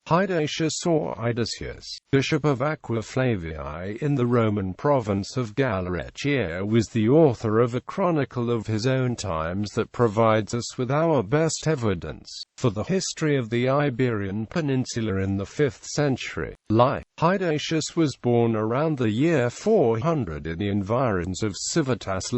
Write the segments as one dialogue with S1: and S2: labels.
S1: Hydatius or Idacius, bishop of Aquae Flaviae in the Roman province of Gallaecia, was the author of a chronicle of his own times that provides us with our best evidence for the history of the Iberian Peninsula in the 5th century. Hydatius was born around the year 400 in the environs of Civitas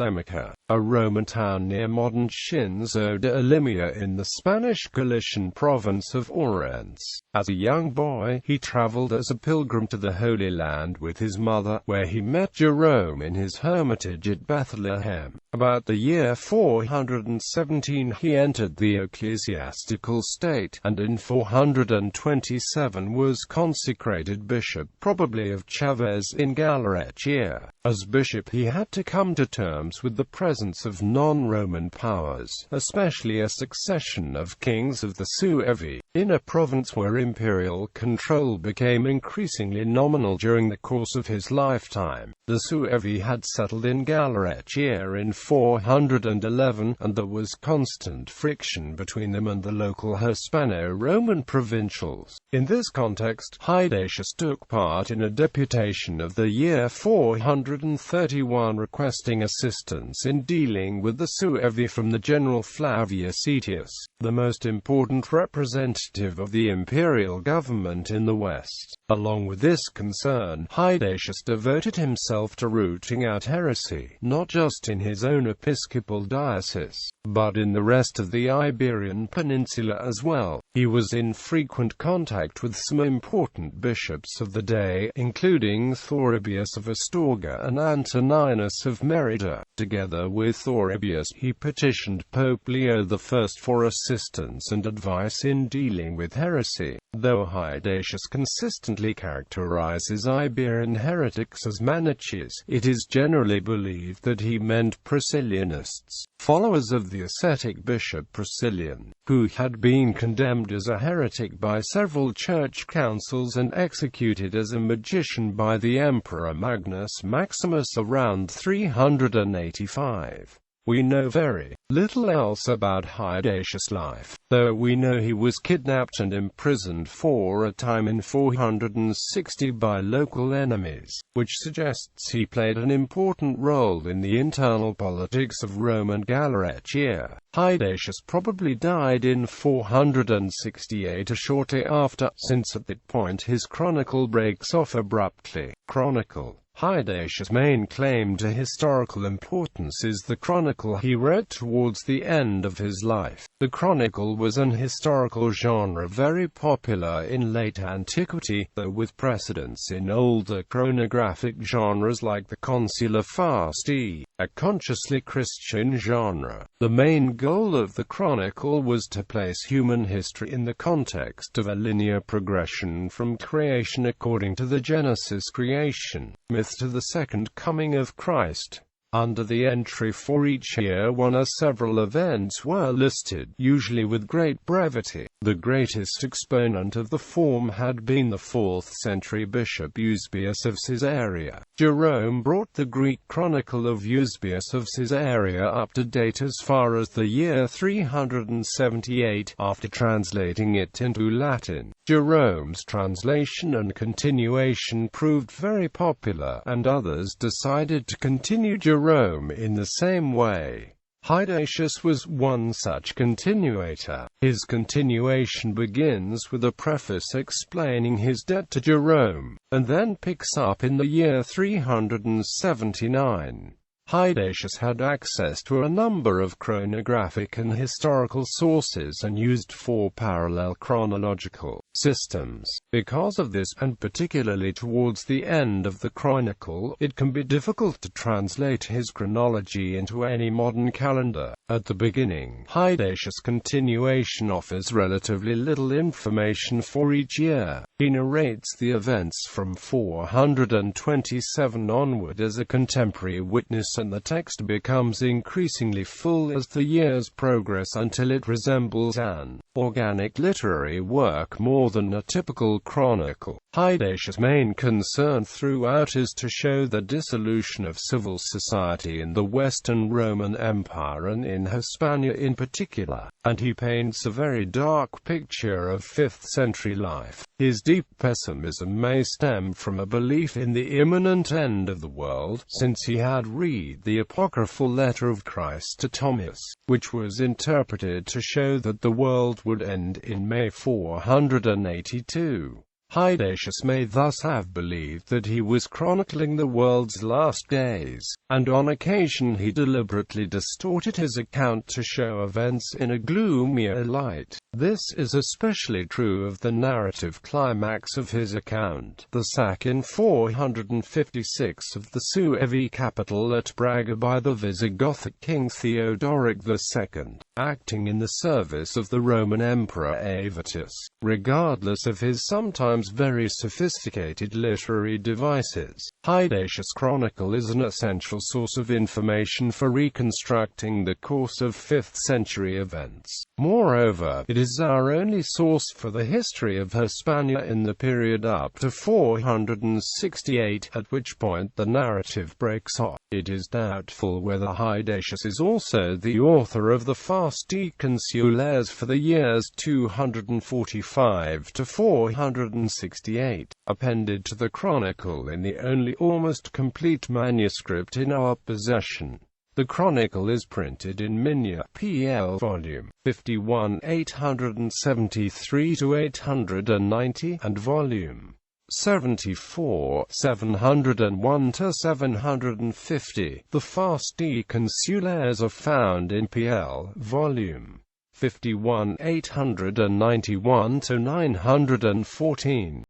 S1: a Roman town near modern Shinzo de Olimia in the Spanish Galician province of Orense. As a young boy, he traveled as a pilgrim to the Holy Land with his mother, where he met Jerome in his hermitage at Bethlehem. About the year 417 he entered the ecclesiastical state, and in 427 was consecrated bishop, probably of Chaves in Gallaecia. As bishop he had to come to terms with the presence of non-Roman powers, especially a succession of kings of the Suevi, in a province where imperial control became increasingly nominal during the course of his lifetime. The Suevi had settled in Gallaecia in 411, and there was constant friction between them and the local Hispano-Roman provincials. In this context, Hydatius took part in a deputation of the year 431 requesting assistance in dealing with the Suevi from the general Flavius Hydatius, the most important representative of the imperial government in the West. Along with this concern, Hydatius devoted himself to rooting out heresy, not just in his own episcopal diocese, but in the rest of the Iberian Peninsula as well. He was in frequent contact with some important bishops of the day, including Thoribius of Astorga and Antoninus of Merida. Together with Thoribius, he petitioned Pope Leo I for assistance and advice in dealing with heresy. Though Hydatius consistently characterizes Iberian heretics as Manichees, it is generally believed that he meant Priscillianists, followers of the ascetic bishop Priscillian, who had been condemned as a heretic by several church councils and executed as a magician by the Emperor Magnus Maximus around 385. We know very little else about Hydatius' life, though we know he was kidnapped and imprisoned for a time in 460 by local enemies, which suggests he played an important role in the internal politics of Rome and Gallaecia. Hydatius probably died in 468 or shortly after, since at that point his chronicle breaks off abruptly. Chronicle. Hydatius' main claim to historical importance is the chronicle he wrote towards the end of his life. The chronicle was an historical genre very popular in late antiquity, though with precedence in older chronographic genres like the Consular Fasti, a consciously Christian genre. The main goal of the chronicle was to place human history in the context of a linear progression from creation according to the Genesis creation myth to the second coming of Christ. Under the entry for each year one or several events were listed, usually with great brevity. The greatest exponent of the form had been the 4th century bishop Eusebius of Caesarea. Jerome brought the Greek chronicle of Eusebius of Caesarea up to date as far as the year 378, after translating it into Latin. Jerome's translation and continuation proved very popular, and others decided to continue Jerome in the same way. Hydatius was one such continuator. His continuation begins with a preface explaining his debt to Jerome, and then picks up in the year 379. Hydatius had access to a number of chronographic and historical sources and used 4 parallel chronological systems. Because of this, and particularly towards the end of the chronicle, it can be difficult to translate his chronology into any modern calendar. At the beginning, Hydatius' continuation offers relatively little information for each year. He narrates the events from 427 onward as a contemporary witness, and the text becomes increasingly full as the years progress until it resembles an organic literary work more than a typical chronicle. Hydatius' main concern throughout is to show the dissolution of civil society in the Western Roman Empire and in Hispania in particular, and he paints a very dark picture of 5th century life. His deep pessimism may stem from a belief in the imminent end of the world, since he had read the apocryphal letter of Christ to Thomas, which was interpreted to show that the world would end in May 482. Hydatius may thus have believed that he was chronicling the world's last days, and on occasion he deliberately distorted his account to show events in a gloomier light. This is especially true of the narrative climax of his account, the sack in 456 of the Suevi capital at Braga by the Visigothic king Theodoric II, acting in the service of the Roman Emperor Hydatius. Regardless of his sometimes very sophisticated literary devices, Hydatius' chronicle is an essential source of information for reconstructing the course of 5th century events. Moreover, it is our only source for the history of Hispania in the period up to 468, at which point the narrative breaks off. It is doubtful whether Hydatius is also the author of the Fasti Consulares for the years 245 to 468, appended to the chronicle in the only almost complete manuscript in our possession. The chronicle is printed in Minya, PL volume 51 873 to 890 and volume 74 701 to 750. The Fasti Consulares are found in PL volume 51 891 to 914.